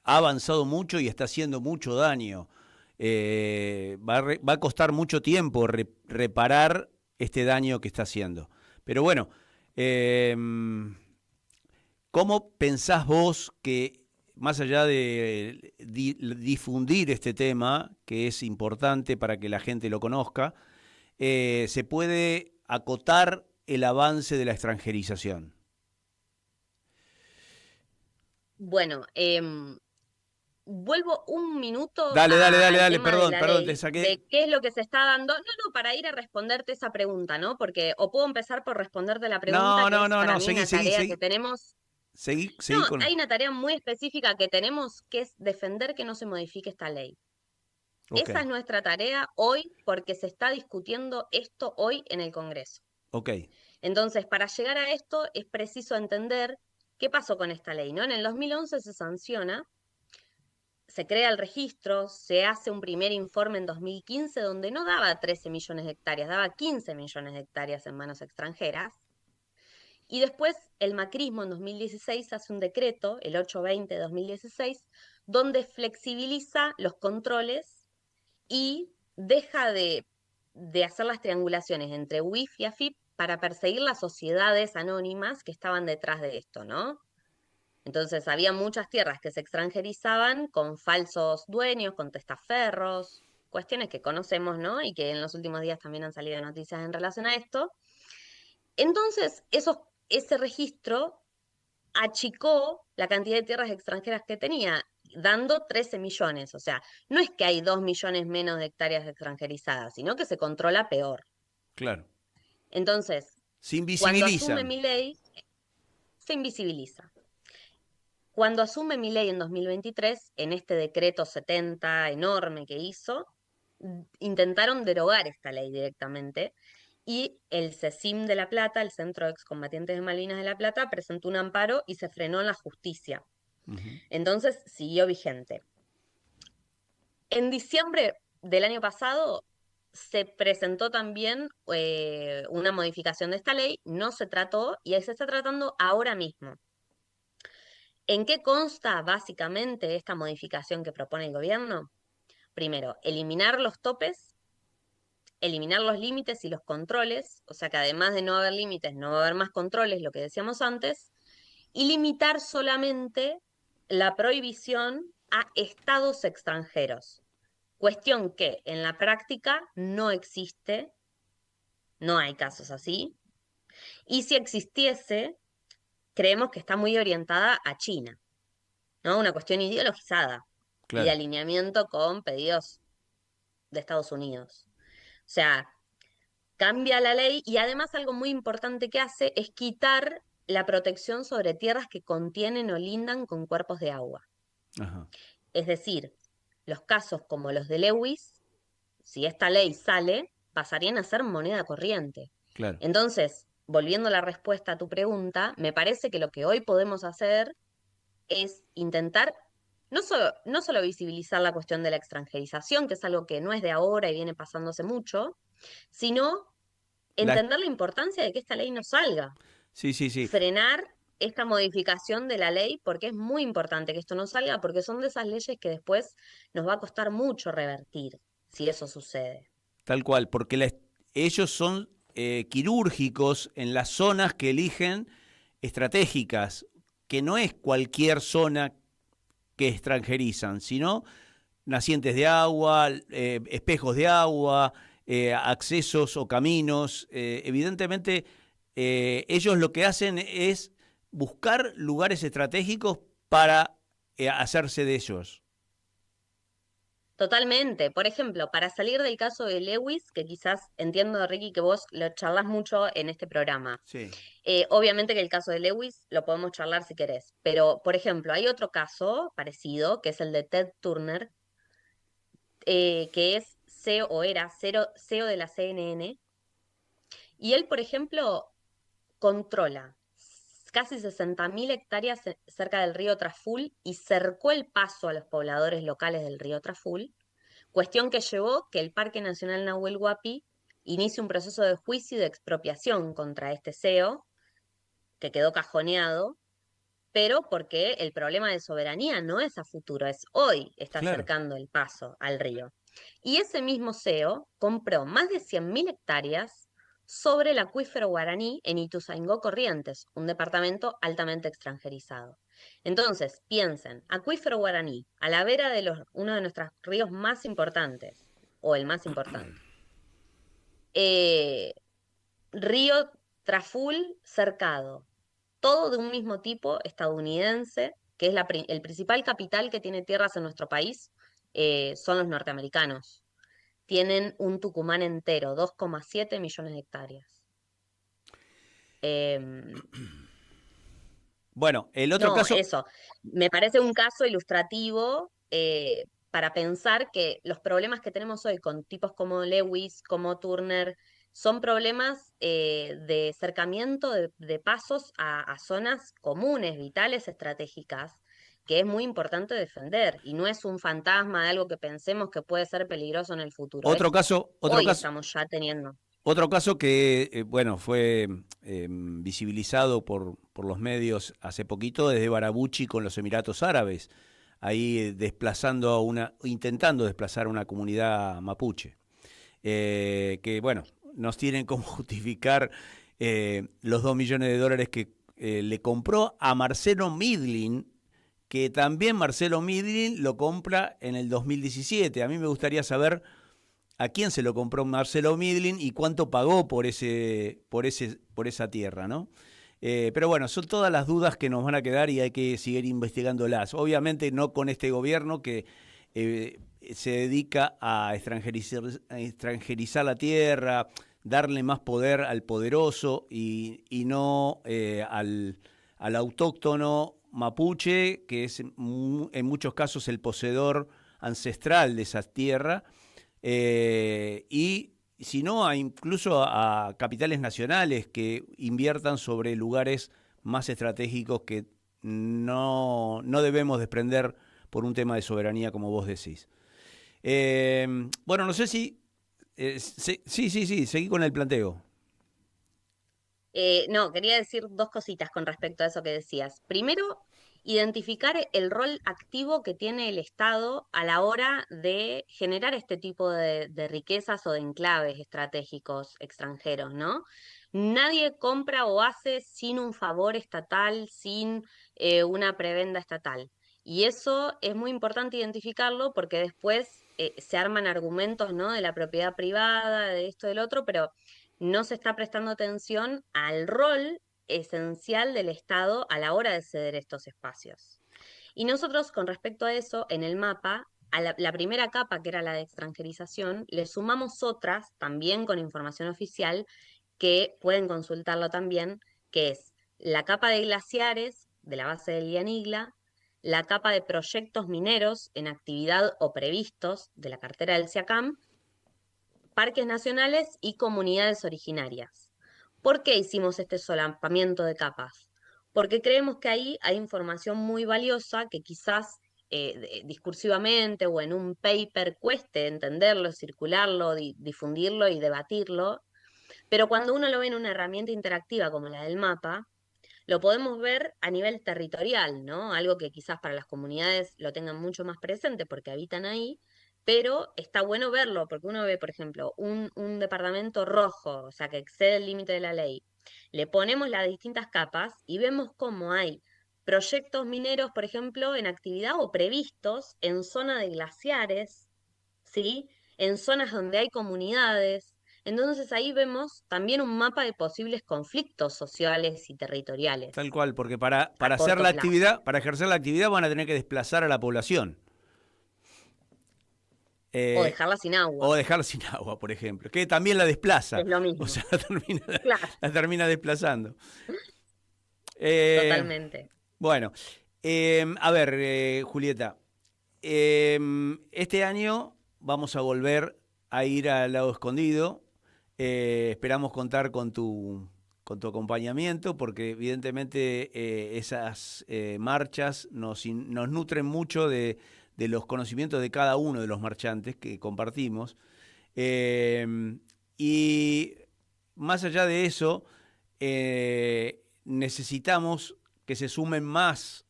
ha avanzado mucho y está haciendo mucho daño. Va a costar mucho tiempo reparar este daño que está haciendo. Pero bueno, ¿cómo pensás vos que, más allá de difundir este tema, que es importante para que la gente lo conozca, se puede acotar el avance de la extranjerización? Bueno, vuelvo un minuto Dale, al tema de perdón, la ley, te saqué. de qué es lo que se está dando. No, para ir a responderte esa pregunta, ¿no? Porque, o puedo empezar por responderte la pregunta, que es para mí una tarea que tenemos. Seguí con... Hay una tarea muy específica que tenemos, que es defender que no se modifique esta ley. Okay. Esa es nuestra tarea hoy, porque se está discutiendo esto hoy en el Congreso. Ok. Entonces, para llegar a esto es preciso entender qué pasó con esta ley, ¿no? En el 2011 se sanciona, se crea el registro, se hace un primer informe en 2015 donde no daba 13 millones de hectáreas, daba 15 millones de hectáreas en manos extranjeras. Y después el macrismo en 2016 hace un decreto, el 820 de 2016, donde flexibiliza los controles y deja de hacer las triangulaciones entre UIF y AFIP para perseguir las sociedades anónimas que estaban detrás de esto, ¿no? Entonces había muchas tierras que se extranjerizaban con falsos dueños, con testaferros, cuestiones que conocemos, ¿no? Y que en los últimos días también han salido noticias en relación a esto. Entonces, ese registro achicó la cantidad de tierras extranjeras que tenía, dando 13 millones. O sea, no es que hay 2 millones menos de hectáreas extranjerizadas, sino que se controla peor. Claro. Entonces, se invisibiliza. Cuando asume Milei, se invisibiliza. Cuando asume Milei en 2023, en este decreto 70 enorme que hizo, intentaron derogar esta ley directamente. Y el CECIM de La Plata, el Centro de Excombatientes de Malvinas de La Plata, presentó un amparo y se frenó en la justicia. Entonces siguió vigente. En diciembre del año pasado se presentó también una modificación de esta ley, no se trató y se está tratando ahora mismo. ¿En qué consta básicamente esta modificación que propone el gobierno? Primero, eliminar los topes eliminar los límites y los controles, o sea que además de no haber límites, no va a haber más controles, lo que decíamos antes, y limitar solamente la prohibición a estados extranjeros. Cuestión que en la práctica no existe, no hay casos así, y si existiese, creemos que está muy orientada a China, ¿no? Una cuestión ideologizada y de alineamiento con pedidos de Estados Unidos. O sea, cambia la ley y además algo muy importante que hace es quitar la protección sobre tierras que contienen o lindan con cuerpos de agua. Ajá. Es decir, los casos como los de Lewis, si esta ley sale, pasarían a ser moneda corriente. Claro. Entonces, volviendo a la respuesta a tu pregunta, me parece que lo que hoy podemos hacer es intentar no solo visibilizar la cuestión de la extranjerización, que es algo que no es de ahora y viene pasándose mucho, sino entender la importancia de que esta ley no salga. Sí. Frenar esta modificación de la ley, porque es muy importante que esto no salga, porque son de esas leyes que después nos va a costar mucho revertir, si eso sucede. Tal cual, porque ellos son quirúrgicos en las zonas que eligen estratégicas, que no es cualquier zona que extranjerizan, sino nacientes de agua, espejos de agua, accesos o caminos. Evidentemente, ellos lo que hacen es buscar lugares estratégicos para hacerse de ellos. Totalmente. Por ejemplo, para salir del caso de Lewis, que quizás entiendo, Ricky, que vos lo charlas mucho en este programa. Sí. Obviamente que el caso de Lewis lo podemos charlar si querés, pero, por ejemplo, hay otro caso parecido, que es el de Ted Turner, que es CEO, o era CEO de la CNN, y él, por ejemplo, controla casi 60.000 hectáreas cerca del río Traful y cercó el paso a los pobladores locales del río Traful, cuestión que llevó que el Parque Nacional Nahuel Huapi inicie un proceso de juicio y de expropiación contra este CEO, que quedó cajoneado, pero porque el problema de soberanía no es a futuro, es hoy, está cercando el paso al río. Y ese mismo CEO compró más de 100.000 hectáreas sobre el acuífero guaraní en Ituzaingó, Corrientes, un departamento altamente extranjerizado. Entonces, piensen, acuífero guaraní, a la vera de uno de nuestros ríos más importantes, o el más importante. Río Traful cercado, todo de un mismo tipo estadounidense, que es el principal capital que tiene tierras en nuestro país, son los norteamericanos. Tienen un Tucumán entero, 2,7 millones de hectáreas. Bueno, el otro caso... Eso, me parece un caso ilustrativo para pensar que los problemas que tenemos hoy con tipos como Lewis, como Turner, son problemas de acercamiento de pasos a zonas comunes, vitales, estratégicas, que es muy importante defender, y no es un fantasma de algo que pensemos que puede ser peligroso en el futuro. Otro caso estamos ya teniendo. Otro caso que, fue visibilizado por los medios hace poquito, desde Barabuchi con los Emiratos Árabes, ahí intentando desplazar a una comunidad mapuche, que, nos tienen como justificar los $2 millones que le compró a Marcelo Midlin, que también Marcelo Midlin lo compra en el 2017. A mí me gustaría saber a quién se lo compró Marcelo Midlin y cuánto pagó por esa tierra, ¿no? Pero bueno, son todas las dudas que nos van a quedar y hay que seguir investigándolas. Obviamente no con este gobierno que se dedica a extranjerizar la tierra, darle más poder al poderoso y no al autóctono mapuche, que es en muchos casos el poseedor ancestral de esa tierra, y si no, incluso a capitales nacionales que inviertan sobre lugares más estratégicos que no debemos desprender por un tema de soberanía, como vos decís. No sé si... Sí, seguí con el planteo. No, quería decir dos cositas con respecto a eso que decías. Primero, identificar el rol activo que tiene el Estado a la hora de generar este tipo de riquezas o de enclaves estratégicos extranjeros, ¿no? Nadie compra o hace sin un favor estatal, sin una prebenda estatal. Y eso es muy importante identificarlo porque después se arman argumentos, ¿no?, de la propiedad privada, de esto, del otro, pero no se está prestando atención al rol esencial del Estado a la hora de ceder estos espacios. Y nosotros, con respecto a eso, en el mapa, a la primera capa, que era la de extranjerización, le sumamos otras, también con información oficial, que pueden consultarlo también, que es la capa de glaciares de la base del IANIGLA, la capa de proyectos mineros en actividad o previstos de la cartera del SIACAM, parques nacionales y comunidades originarias. ¿Por qué hicimos este solapamiento de capas? Porque creemos que ahí hay información muy valiosa que quizás discursivamente o en un paper cueste entenderlo, circularlo, difundirlo y debatirlo, pero cuando uno lo ve en una herramienta interactiva como la del mapa, lo podemos ver a nivel territorial, ¿no? Algo que quizás para las comunidades lo tengan mucho más presente porque habitan ahí, pero está bueno verlo, porque uno ve, por ejemplo, un departamento rojo, o sea, que excede el límite de la ley. Le ponemos las distintas capas y vemos cómo hay proyectos mineros, por ejemplo, en actividad o previstos en zona de glaciares, ¿sí? En zonas donde hay comunidades. Entonces ahí vemos también un mapa de posibles conflictos sociales y territoriales. Tal cual, porque para hacer la actividad, para ejercer la actividad van a tener que desplazar a la población. O dejarla sin agua. O dejarla sin agua, por ejemplo, que también la desplaza. Es lo mismo. O sea, la termina desplazando. Totalmente. Bueno, a ver, Julieta, este año vamos a volver a ir al Lago Escondido. Esperamos contar con tu acompañamiento porque evidentemente esas marchas nos nutren mucho de los conocimientos de cada uno de los marchantes que compartimos. Y más allá de eso, necesitamos que se sumen más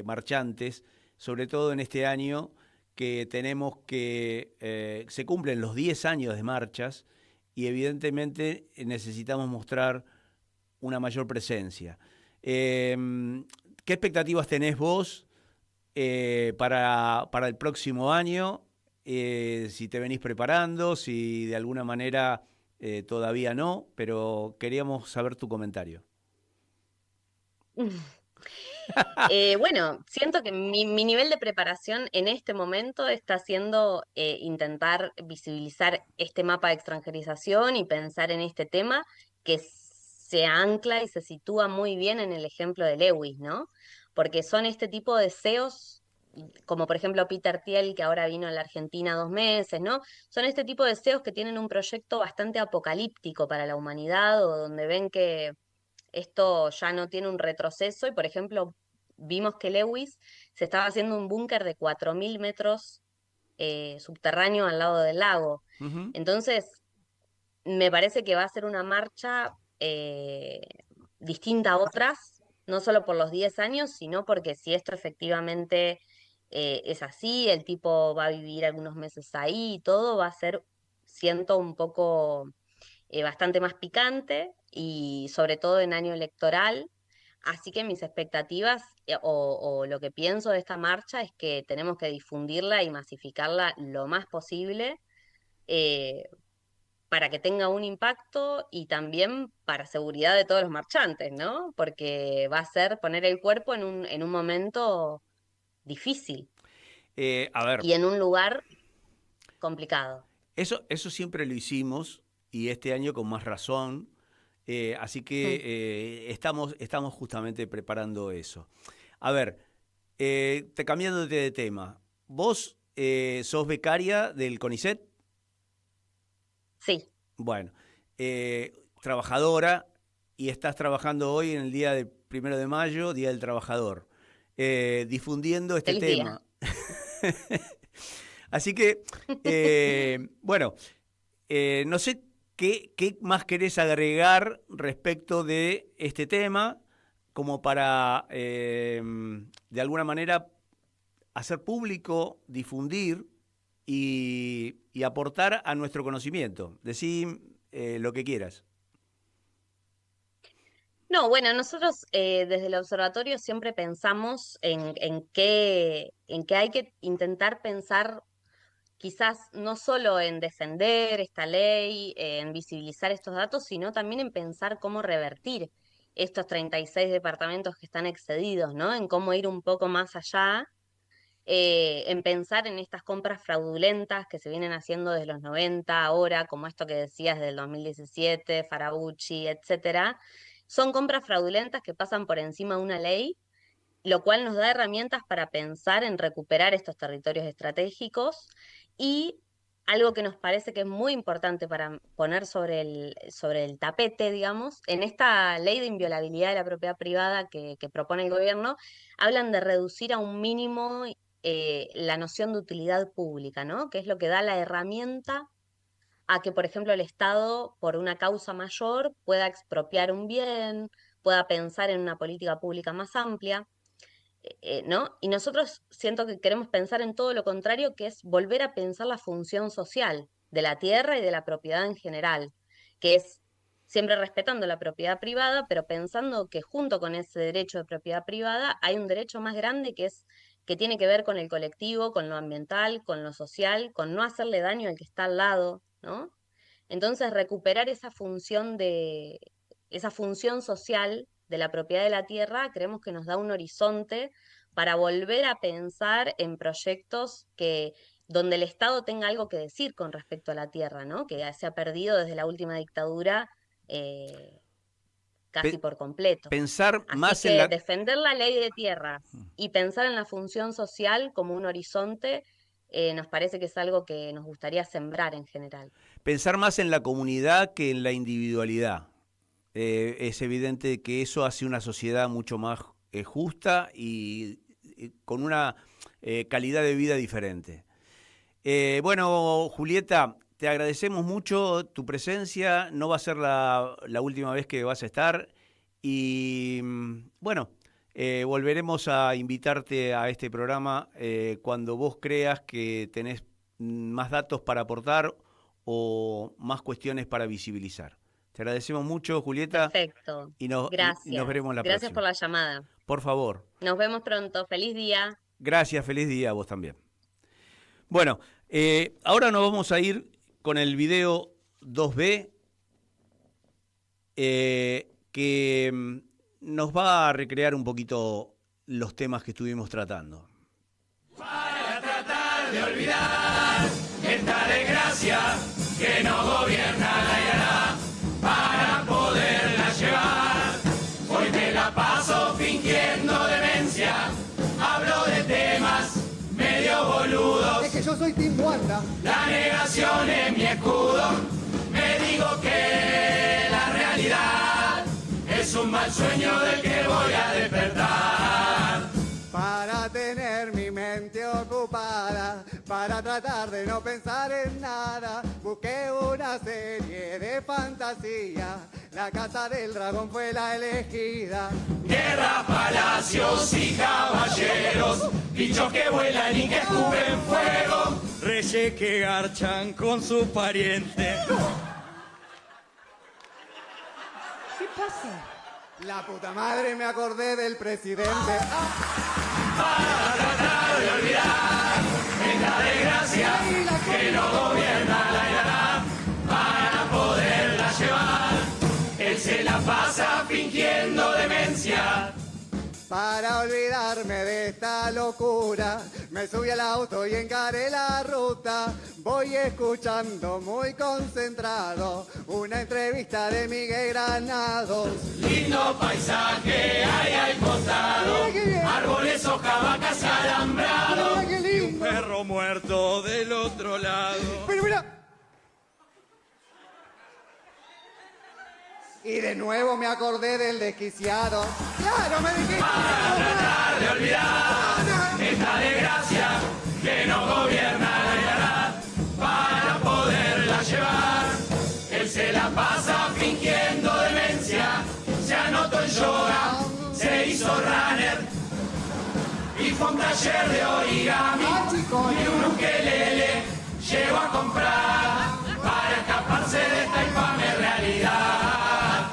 marchantes, sobre todo en este año que tenemos que se cumplen los 10 años de marchas y evidentemente necesitamos mostrar una mayor presencia. ¿Qué expectativas tenés vos para el próximo año? Si te venís preparando, si de alguna manera todavía no, pero queríamos saber tu comentario. Bueno, siento que mi nivel de preparación en este momento está siendo intentar visibilizar este mapa de extranjerización y pensar en este tema que se ancla y se sitúa muy bien en el ejemplo de Lewis, ¿no? Porque son este tipo de CEOs, como por ejemplo Peter Thiel, que ahora vino a la Argentina 2 meses, ¿no? Son este tipo de CEOs que tienen un proyecto bastante apocalíptico para la humanidad o donde ven que esto ya no tiene un retroceso y, por ejemplo, vimos que Lewis se estaba haciendo un búnker de 4.000 metros subterráneo al lado del lago. Uh-huh. Entonces, me parece que va a ser una marcha distinta a otras, no solo por los 10 años, sino porque si esto efectivamente es así, el tipo va a vivir algunos meses ahí y todo, va a ser, siento, un poco bastante más picante y sobre todo en año electoral. Así que mis expectativas o lo que pienso de esta marcha es que tenemos que difundirla y masificarla lo más posible para que tenga un impacto y también para seguridad de todos los marchantes, ¿no? Porque va a ser poner el cuerpo en un momento difícil A ver, y en un lugar complicado. Eso siempre lo hicimos y este año con más razón. Así que estamos justamente preparando eso. A ver, cambiándote de tema, ¿vos sos becaria del CONICET? Sí. Bueno, trabajadora y estás trabajando hoy en el día del 1 de mayo, Día del Trabajador, difundiendo este Feliz tema. Así que, bueno, no sé ¿Qué más querés agregar respecto de este tema? como para, de alguna manera, hacer público, difundir y aportar a nuestro conocimiento. Decí lo que quieras. No, bueno, nosotros desde el observatorio siempre pensamos en que hay que intentar pensar quizás no solo en defender esta ley, en visibilizar estos datos, sino también en pensar cómo revertir estos 36 departamentos que están excedidos, ¿no? En cómo ir un poco más allá, en pensar en estas compras fraudulentas que se vienen haciendo desde los 90, ahora, como esto que decías del 2017, Farabucci, etcétera. Son compras fraudulentas que pasan por encima de una ley, lo cual nos da herramientas para pensar en recuperar estos territorios estratégicos. Y algo que nos parece que es muy importante para poner sobre el tapete, digamos, en esta ley de inviolabilidad de la propiedad privada que propone el gobierno, hablan de reducir a un mínimo la noción de utilidad pública, ¿no? Que es lo que da la herramienta a que, por ejemplo, el Estado, por una causa mayor, pueda expropiar un bien, pueda pensar en una política pública más amplia. ¿No? Y nosotros siento que queremos pensar en todo lo contrario, que es volver a pensar la función social de la tierra y de la propiedad en general, que es siempre respetando la propiedad privada, pero pensando que junto con ese derecho de propiedad privada hay un derecho más grande que tiene que ver con el colectivo, con lo ambiental, con lo social, con no hacerle daño al que está al lado, ¿no? Entonces recuperar esa función social de la propiedad de la tierra, creemos que nos da un horizonte para volver a pensar en proyectos donde el Estado tenga algo que decir con respecto a la tierra, ¿no? Que se ha perdido desde la última dictadura casi por completo. Pensar Así más que en defender la ley de tierras y pensar en la función social como un horizonte nos parece que es algo que nos gustaría sembrar en general. Pensar más en la comunidad que en la individualidad. Es evidente que eso hace una sociedad mucho más justa y con una calidad de vida diferente. Bueno, Julieta, te agradecemos mucho tu presencia. No va a ser la última vez que vas a estar. Y bueno, volveremos a invitarte a este programa cuando vos creas que tenés más datos para aportar o más cuestiones para visibilizar. Te agradecemos mucho, Julieta. Perfecto. Gracias. Y nos veremos la próxima. Gracias por la llamada. Por favor. Nos vemos pronto. Feliz día. Gracias, feliz día a vos también. Bueno, ahora nos vamos a ir con el video 2B que nos va a recrear un poquito los temas que estuvimos tratando. Para tratar de olvidar esta desgracia que nos gobierna la IARA, para poderla llevar, hoy me la paso fingiendo demencia, hablo de temas medio boludos. Es que yo soy Tim Wanda. La negación es mi escudo, me digo que la realidad es un mal sueño del que voy a despertar. Para tener mi mente ocupada, para tratar de no pensar en nada, busqué una serie de fantasía, La Casa del Dragón fue la elegida. Guerra, palacios y caballeros, bichos que vuelan y que escupen fuego, reyes que garchan con sus parientes. ¿Qué pasa? La puta madre, me acordé del presidente. Para tratar de olvidar esta desgracia que nos gobierna la IARA, para poderla llevar, él se la pasa fingiendo demencia. Para olvidarme de esta locura, me subí al auto y encaré la ruta. Voy escuchando muy concentrado una entrevista de Miguel Granados. Lindo paisaje hay al costado, árboles, hojas, vacas y alambrado. Y un perro muerto del otro lado. Pero mira. Y de nuevo me acordé del desquiciado. ¡Claro, me dijiste! Para tratar de olvidar esta desgracia que nos gobierna la IARA, para poderla llevar, él se la pasa fingiendo demencia, se anotó en yoga, se hizo runner y fue a un taller de origami y un ukelele llegó a comprar para escaparse de esta infame realidad.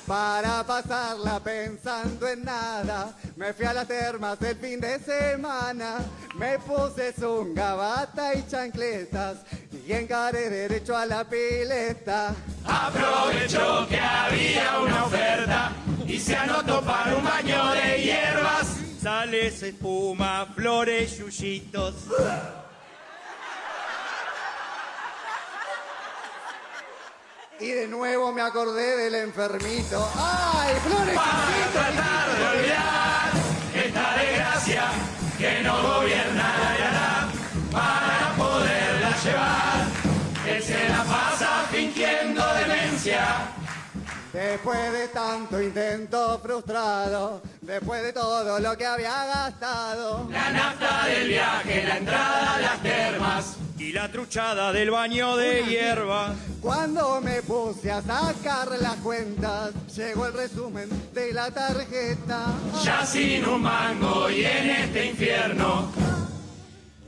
Para pasarla pensando en nada, me fui a las termas el fin de semana, me puse zunga, bata y chancletas y encaré derecho a la pileta. Aprovechó que había una oferta y se anotó para un baño de hierbas. Sales, espuma, flores, yuyitos. Y de nuevo me acordé del enfermito. ¡Ay, flores! Para tratar de olvidar esta desgracia que no gobierna la hará para poderla llevar. Él se la pasa fingiendo demencia. Después de tanto intento frustrado, después de todo lo que había gastado, la nafta del viaje, la entrada a las termas y la truchada del baño de hierba. Cuando me puse a sacar las cuentas, llegó el resumen de la tarjeta. Ya sin un mango y en este infierno,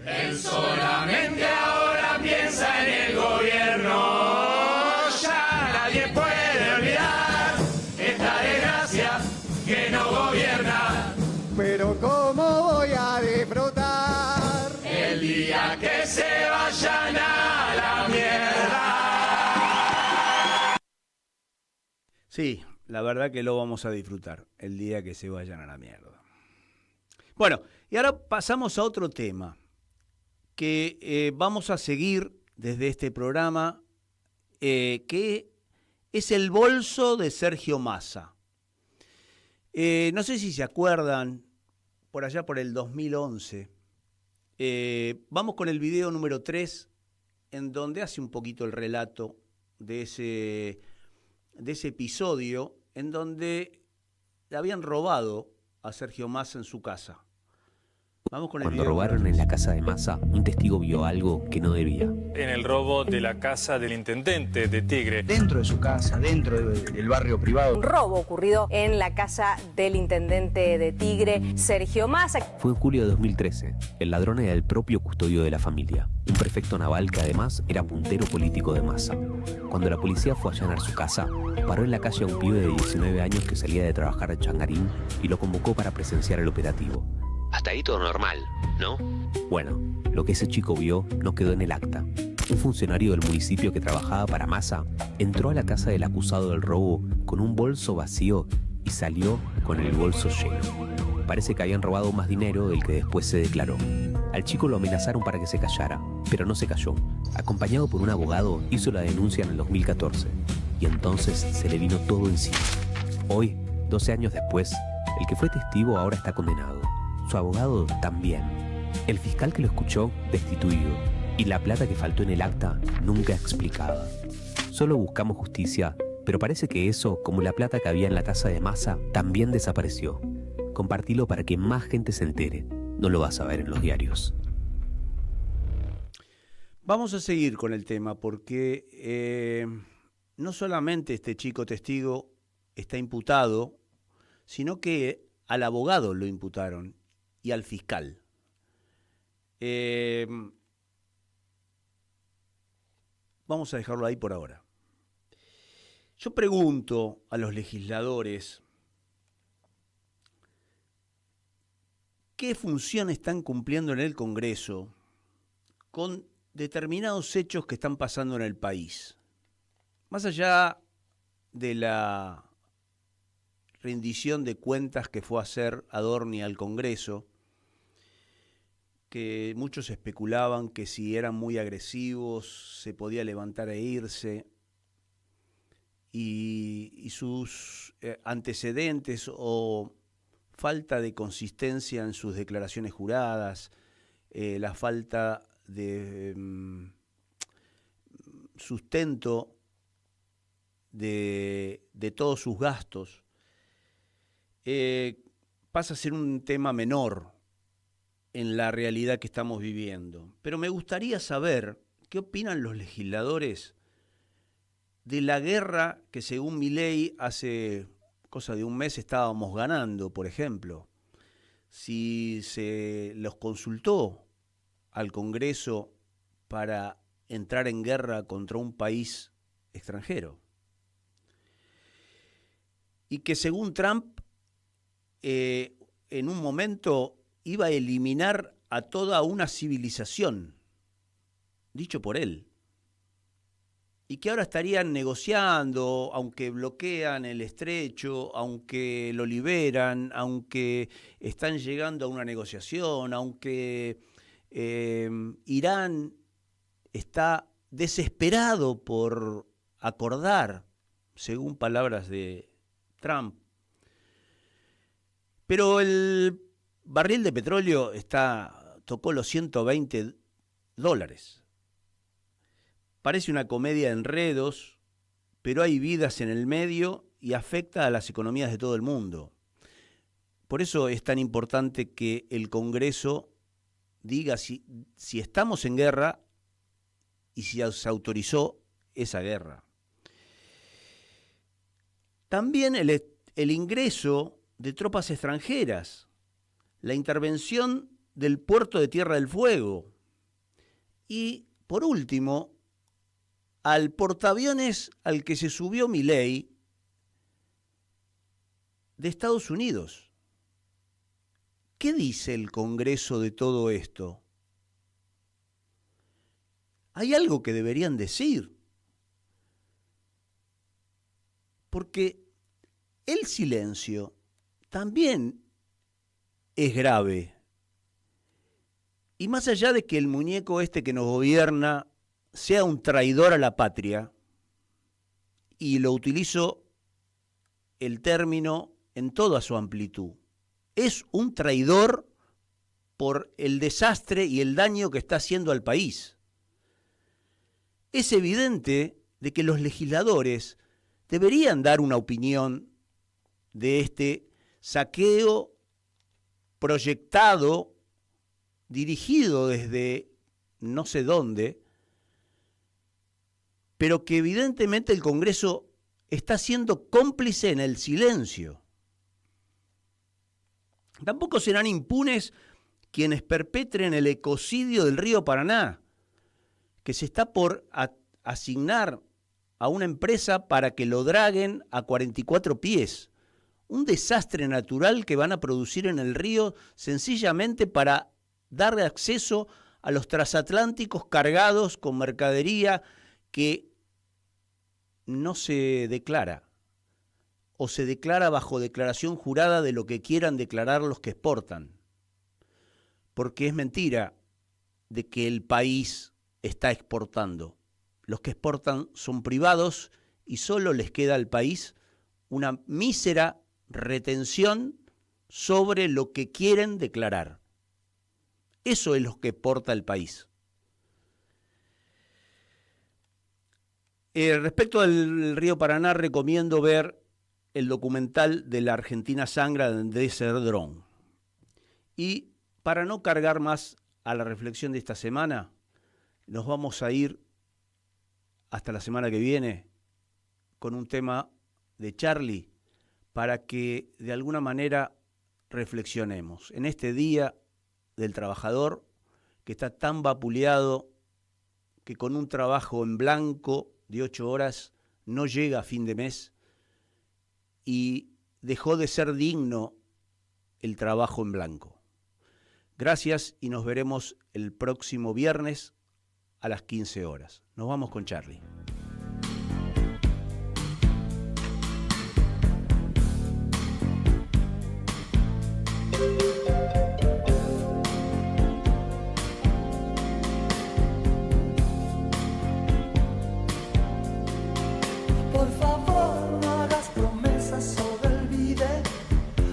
él solamente ahora piensa en el gobierno. Ya nadie puede olvidar esta desgracia que no gobierna. Pero ¿cómo voy a disfrutar el día que se vayan a la mierda? Sí, la verdad que lo vamos a disfrutar el día que se vayan a la mierda. Bueno, y ahora pasamos a otro tema que vamos a seguir desde este programa, que es el bolso de Sergio Massa. No sé si se acuerdan, por allá por el 2011, vamos con el video número 3, en donde hace un poquito el relato de ese episodio, en donde le habían robado a Sergio Massa en su casa. Vamos con el Cuando video. robaron en la casa de Massa, un testigo vio algo que no debía. En el robo de la casa del intendente de Tigre. Dentro de su casa, dentro del barrio privado. Un robo ocurrido en la casa del intendente de Tigre, Sergio Massa. Fue en julio de 2013. El ladrón era el propio custodio de la familia, un prefecto naval que además era puntero político de Massa. Cuando la policía fue a allanar su casa, paró en la calle a un pibe de 19 años que salía de trabajar a Changarín y lo convocó para presenciar el operativo. Hasta ahí todo normal, ¿no? Bueno, lo que ese chico vio no quedó en el acta. Un funcionario del municipio que trabajaba para Massa entró a la casa del acusado del robo con un bolso vacío y salió con el bolso lleno. Parece que habían robado más dinero del que después se declaró. Al chico lo amenazaron para que se callara, pero no se calló. Acompañado por un abogado, hizo la denuncia en el 2014 y entonces se le vino todo encima. Hoy, 12 años después, el que fue testigo ahora está condenado. Su abogado también. El fiscal que lo escuchó, destituido. Y la plata que faltó en el acta, nunca explicada. Solo buscamos justicia, pero parece que eso, como la plata que había en la casa de Massa, también desapareció. Compartilo para que más gente se entere. No lo vas a ver en los diarios. Vamos a seguir con el tema porque no solamente este chico testigo está imputado, sino que al abogado lo imputaron y al fiscal. Vamos a dejarlo ahí por ahora. Yo pregunto a los legisladores qué función están cumpliendo en el Congreso con determinados hechos que están pasando en el país. Más allá de la rendición de cuentas que fue a hacer Adorni al Congreso, que muchos especulaban que si eran muy agresivos se podía levantar e irse, y sus antecedentes o falta de consistencia en sus declaraciones juradas, la falta de sustento de todos sus gastos, pasa a ser un tema menor en la realidad que estamos viviendo. Pero me gustaría saber qué opinan los legisladores de la guerra que según Milei hace cosa de un mes estábamos ganando, por ejemplo. Si se los consultó al Congreso para entrar en guerra contra un país extranjero. Y que según Trump, en un momento iba a eliminar a toda una civilización, dicho por él. Y que ahora estarían negociando, aunque bloquean el estrecho, aunque lo liberan, aunque están llegando a una negociación, aunque Irán está desesperado por acordar, según palabras de Trump. Pero el barril de petróleo tocó los $120. Parece una comedia de enredos, pero hay vidas en el medio y afecta a las economías de todo el mundo. Por eso es tan importante que el Congreso diga si estamos en guerra y si se autorizó esa guerra. También el ingreso de tropas extranjeras, la intervención del puerto de Tierra del Fuego y, por último, al portaaviones al que se subió Milei de Estados Unidos. ¿Qué dice el Congreso de todo esto? Hay algo que deberían decir, porque el silencio también es grave. Y más allá de que el muñeco este que nos gobierna sea un traidor a la patria, y lo utilizo el término en toda su amplitud, es un traidor por el desastre y el daño que está haciendo al país. Es evidente de que los legisladores deberían dar una opinión de este saqueo proyectado, dirigido desde no sé dónde, pero que evidentemente el Congreso está siendo cómplice en el silencio. Tampoco serán impunes quienes perpetren el ecocidio del río Paraná, que se está por asignar a una empresa para que lo draguen a 44 pies. Un desastre natural que van a producir en el río sencillamente para darle acceso a los transatlánticos cargados con mercadería que no se declara, o se declara bajo declaración jurada de lo que quieran declarar los que exportan. Porque es mentira de que el país está exportando. Los que exportan son privados y solo les queda al país una mísera retención sobre lo que quieren declarar. Eso es lo que exporta el país. Respecto al río Paraná, recomiendo ver el documental de La Argentina Sangra de Andrés Cerdrón. Y para no cargar más a la reflexión de esta semana, nos vamos a ir hasta la semana que viene con un tema de Charlie para que de alguna manera reflexionemos en este Día del Trabajador que está tan vapuleado que con un trabajo en blanco de 8 horas no llega a fin de mes y dejó de ser digno el trabajo en blanco. Gracias y nos veremos el próximo viernes a las 15 horas. Nos vamos con Charlie. Por favor, no hagas promesas o te olvides.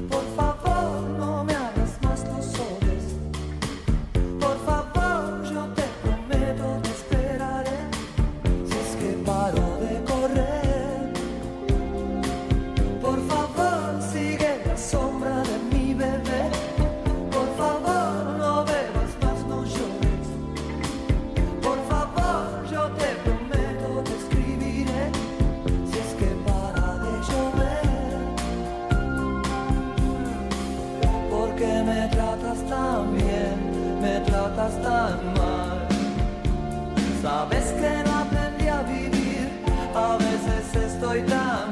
Por favor, no me hagas más tus ores. Por favor, yo te prometo te esperaré. Si es que estás tan mal. Sabes que no aprendí a vivir, a veces estoy tan